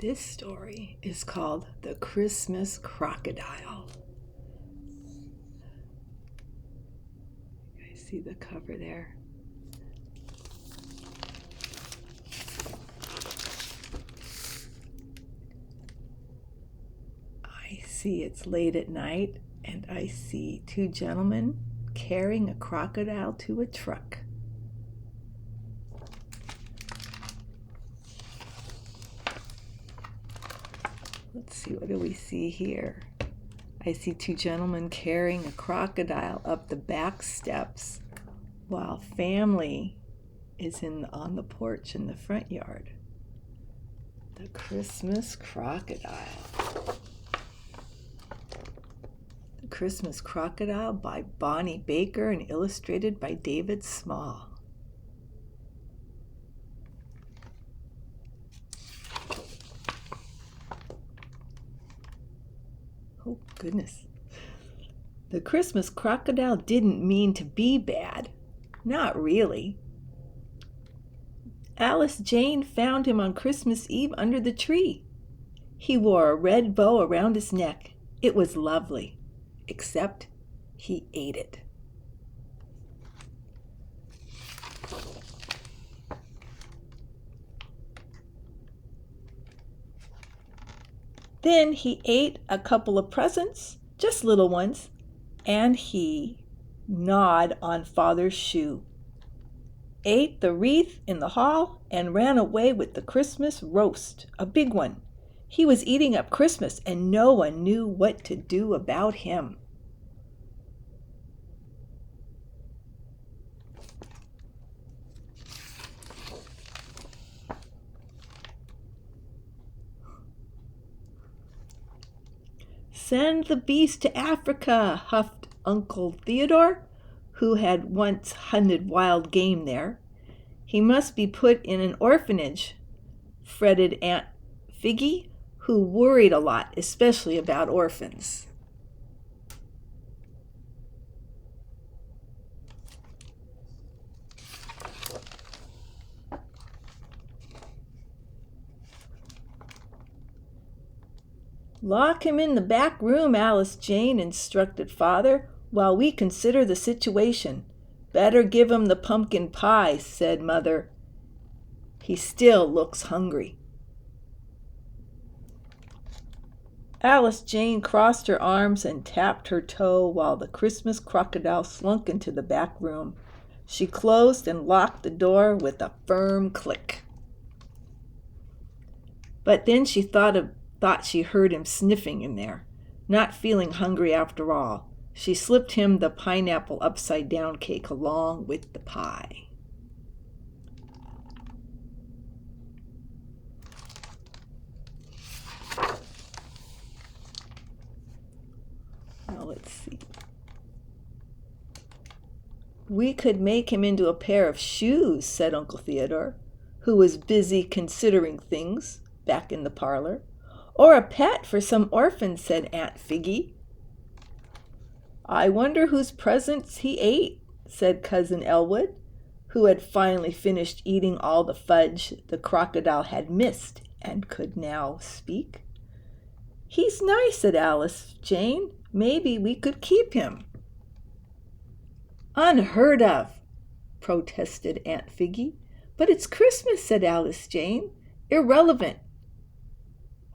This story is called The Christmas Crocodile. You guys see the cover there? I see it's late at night, and I see two gentlemen carrying a crocodile to a truck. Let's see, what do we see here? I see two gentlemen carrying a crocodile up the back steps while family is on the porch in the front yard. The Christmas Crocodile. The Christmas Crocodile by Bonnie Baker and illustrated by David Small. Oh, goodness. The Christmas Crocodile didn't mean to be bad. Not really. Alice Jane found him on Christmas Eve under the tree. He wore a red bow around his neck. It was lovely, except he ate it. Then he ate a couple of presents, just little ones, and he gnawed on Father's shoe, ate the wreath in the hall, and ran away with the Christmas roast, a big one. He was eating up Christmas, and no one knew what to do about him. Send the beast to Africa, huffed Uncle Theodore, who had once hunted wild game there. He must be put in an orphanage, fretted Aunt Figgy, who worried a lot, especially about orphans. Lock him in the back room, Alice Jane instructed Father, while we consider the situation. Better give him the pumpkin pie, said Mother. He still looks hungry. Alice Jane crossed her arms and tapped her toe while the Christmas Crocodile slunk into the back room. She closed and locked the door with a firm click. But then she thought she heard him sniffing in there, not feeling hungry after all. She slipped him the pineapple upside-down cake along with the pie. Now let's see. We could make him into a pair of shoes, said Uncle Theodore, who was busy considering things back in the parlor. Or a pet for some orphan, said Aunt Figgy. I wonder whose presents he ate, said Cousin Elwood, who had finally finished eating all the fudge the crocodile had missed and could now speak. He's nice, said Alice Jane. Maybe we could keep him. Unheard of, protested Aunt Figgy. But it's Christmas, said Alice Jane. Irrelevant,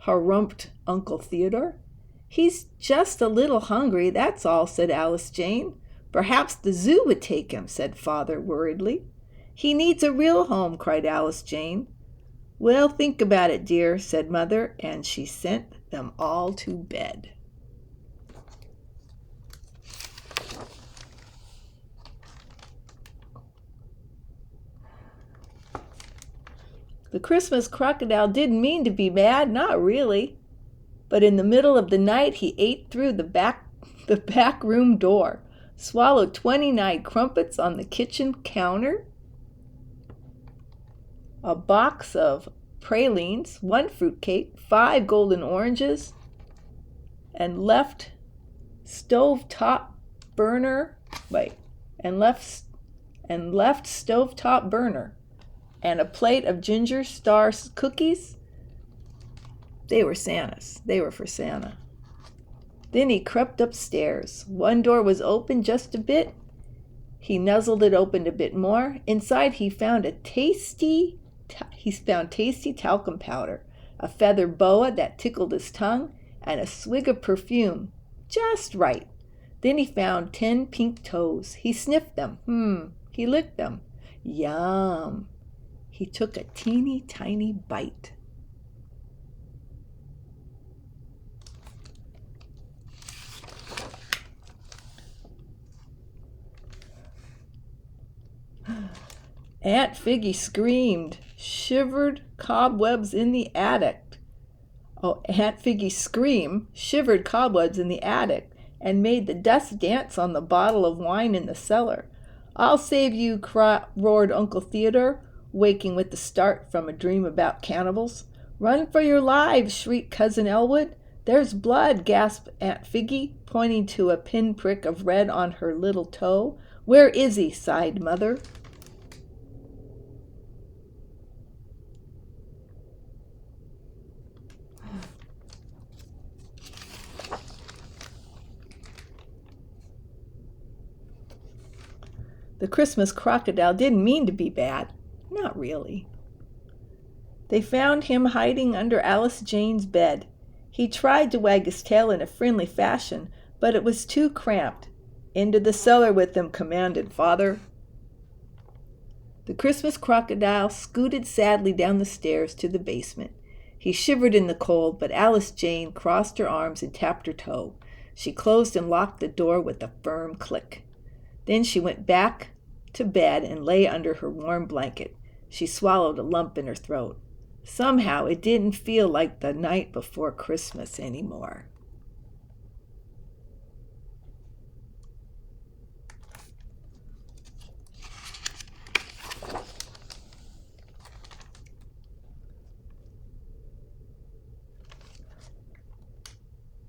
harumphed Uncle Theodore. He's just a little hungry, that's all, said Alice Jane. Perhaps the zoo would take him, said Father worriedly. He needs a real home, cried Alice Jane. Well, think about it, dear, said Mother, and she sent them all to bed. The Christmas Crocodile didn't mean to be bad, not really. But in the middle of the night, he ate through the back room door, swallowed 29 crumpets on the kitchen counter, a box of pralines, 1 fruitcake, 5 golden oranges, and left stovetop burner and a plate of Ginger Star cookies They were Santa's. They were for Santa. Then he crept upstairs. One door was open just a bit. He nuzzled it open a bit more. Inside he found tasty talcum powder, a feather boa that tickled his tongue, and a swig of perfume. Just right. Then he found 10 pink toes. He sniffed them. He licked them. Yum. He took a teeny tiny bite. Aunt Figgy screamed, shivered cobwebs in the attic. Aunt Figgy's scream shivered cobwebs in the attic and made the dust dance on the bottle of wine in the cellar. I'll save you, roared Uncle Theodore, waking with the start from a dream about cannibals. Run for your lives, shrieked Cousin Elwood. There's blood, gasped Aunt Figgy, pointing to a pinprick of red on her little toe. Where is he? Sighed Mother. The Christmas Crocodile didn't mean to be bad. Not really. They found him hiding under Alice Jane's bed. He tried to wag his tail in a friendly fashion, but it was too cramped. Into the cellar with them, commanded Father. The Christmas Crocodile scooted sadly down the stairs to the basement. He shivered in the cold, but Alice Jane crossed her arms and tapped her toe. She closed and locked the door with a firm click. Then she went back to bed and lay under her warm blanket. She swallowed a lump in her throat. Somehow it didn't feel like the night before Christmas anymore.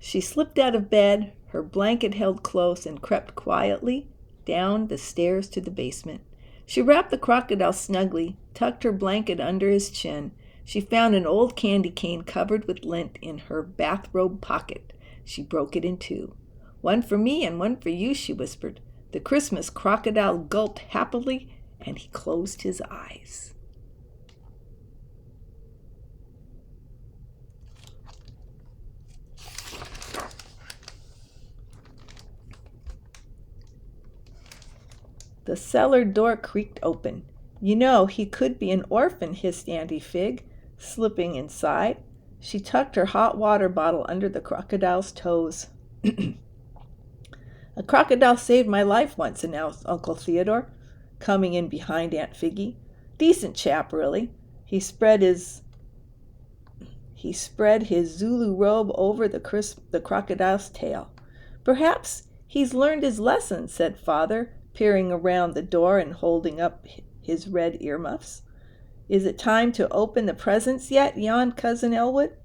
She slipped out of bed, her blanket held close, and crept quietly down the stairs to the basement. She wrapped the crocodile snugly, tucked her blanket under his chin. She found an old candy cane covered with lint in her bathrobe pocket. She broke it in two. One for me and one for you, she whispered. The Christmas Crocodile gulped happily, and he closed his eyes. The cellar door creaked open. You know, he could be an orphan, hissed Auntie Fig, slipping inside. She tucked her hot water bottle under the crocodile's toes. A crocodile saved my life once, announced Uncle Theodore, coming in behind Aunt Figgy. Decent chap, really. He spread his Zulu robe over the crocodile's tail. Perhaps he's learned his lesson, said Father, peering around the door and holding up his red earmuffs. Is it time to open the presents yet? Yawned Cousin Elwood.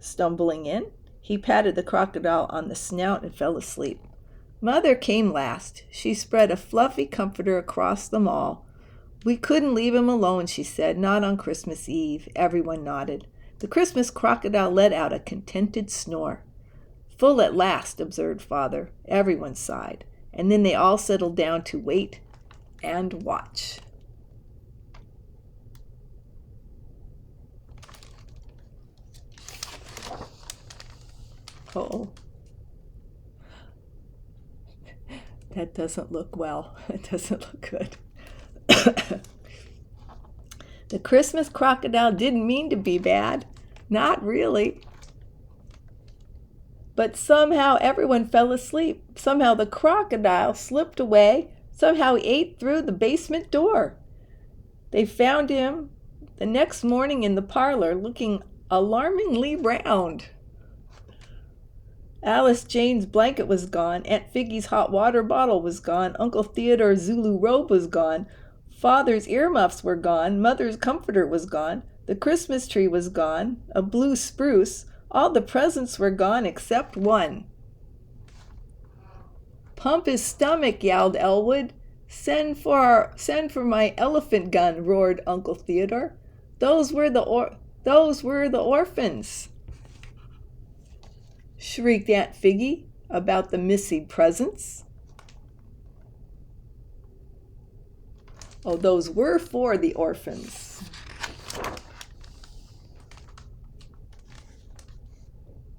Stumbling in, he patted the crocodile on the snout and fell asleep. Mother came last. She spread a fluffy comforter across them all. We couldn't leave him alone, she said, not on Christmas Eve. Everyone nodded. The Christmas Crocodile let out a contented snore. Full at last, observed Father. Everyone sighed. And then they all settled down to wait and watch. Oh, that doesn't look well. It doesn't look good. The Christmas Crocodile didn't mean to be bad. Not really. But somehow everyone fell asleep. Somehow the crocodile slipped away. Somehow he ate through the basement door. They found him the next morning in the parlor looking alarmingly round. Alice Jane's blanket was gone. Aunt Figgy's hot water bottle was gone. Uncle Theodore's Zulu robe was gone. Father's earmuffs were gone. Mother's comforter was gone. The Christmas tree was gone. A blue spruce. All the presents were gone except one. Pump his stomach, yowled Elwood. Send for my elephant gun, roared Uncle Theodore. Those were the orphans. shrieked Aunt Figgy about the missing presents. Oh, those were for the orphans.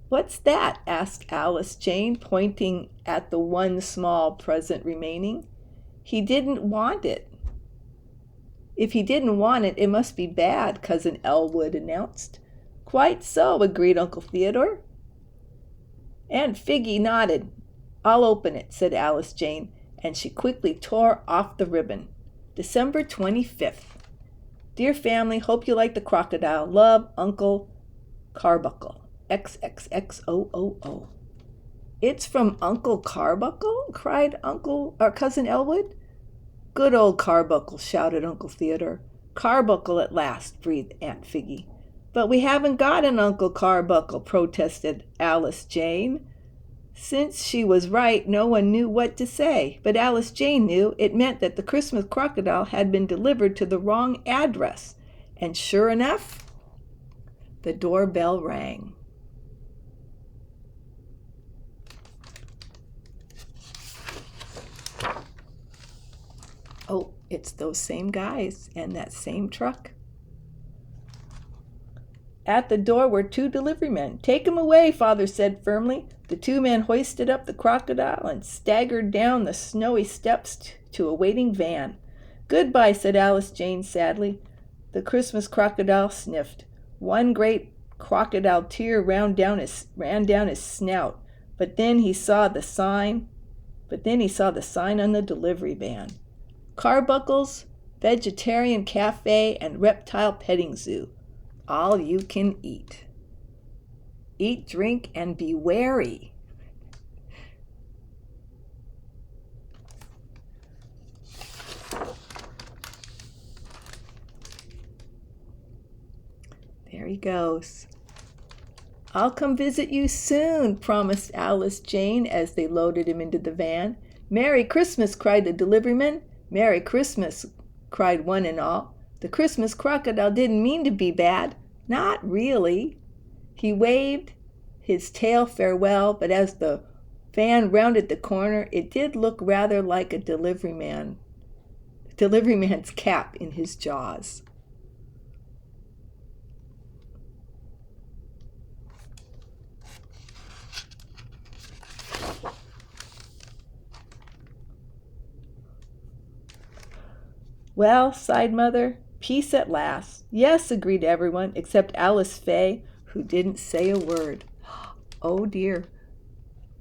What's that? Asked Alice Jane, pointing at the one small present remaining. He didn't want it. If he didn't want it, it must be bad, Cousin Elwood announced. Quite so, agreed Uncle Theodore. Aunt Figgy nodded. I'll open it, said Alice Jane, and she quickly tore off the ribbon. December 25th. Dear family, hope you like the crocodile. Love, Uncle Carbuncle. XXXOOO. It's from Uncle Carbuncle? Cried Cousin Elwood. Good old Carbuncle, shouted Uncle Theodore. Carbuncle at last, breathed Aunt Figgy. But we haven't got an Uncle Carbuncle, protested Alice Jane. Since she was right, no one knew what to say, but Alice Jane knew it meant that the Christmas crocodile had been delivered to the wrong address. And sure enough, the doorbell rang. Oh, it's those same guys and that same truck. At the door were two delivery men. Take him away, Father said firmly. The two men hoisted up the crocodile and staggered down the snowy steps to a waiting van. Goodbye, said Alice Jane sadly. The Christmas crocodile sniffed. One great crocodile tear ran down his snout. But then he saw the sign on the delivery van. Carbuncle's Vegetarian Cafe and Reptile Petting Zoo. All you can eat. Eat, drink, and be wary. There he goes. I'll come visit you soon, promised Alice Jane as they loaded him into the van. Merry Christmas, cried the deliveryman. Merry Christmas, cried one and all. The Christmas crocodile didn't mean to be bad. Not really. He waved his tail farewell, but as the van rounded the corner, it did look rather like a deliveryman's cap in his jaws. Well, sighed Mother, peace at last. Yes, agreed everyone, except Alice Faye, who didn't say a word. Oh dear.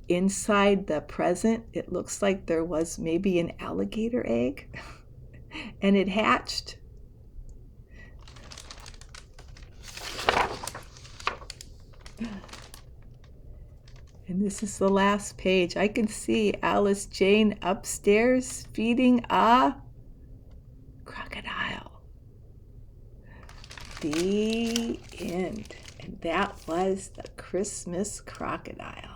Inside the present, it looks like there was maybe an alligator egg, and it hatched. And this is the last page. I can see Alice Jane upstairs feeding a crocodile. The end. And that was the Christmas crocodile.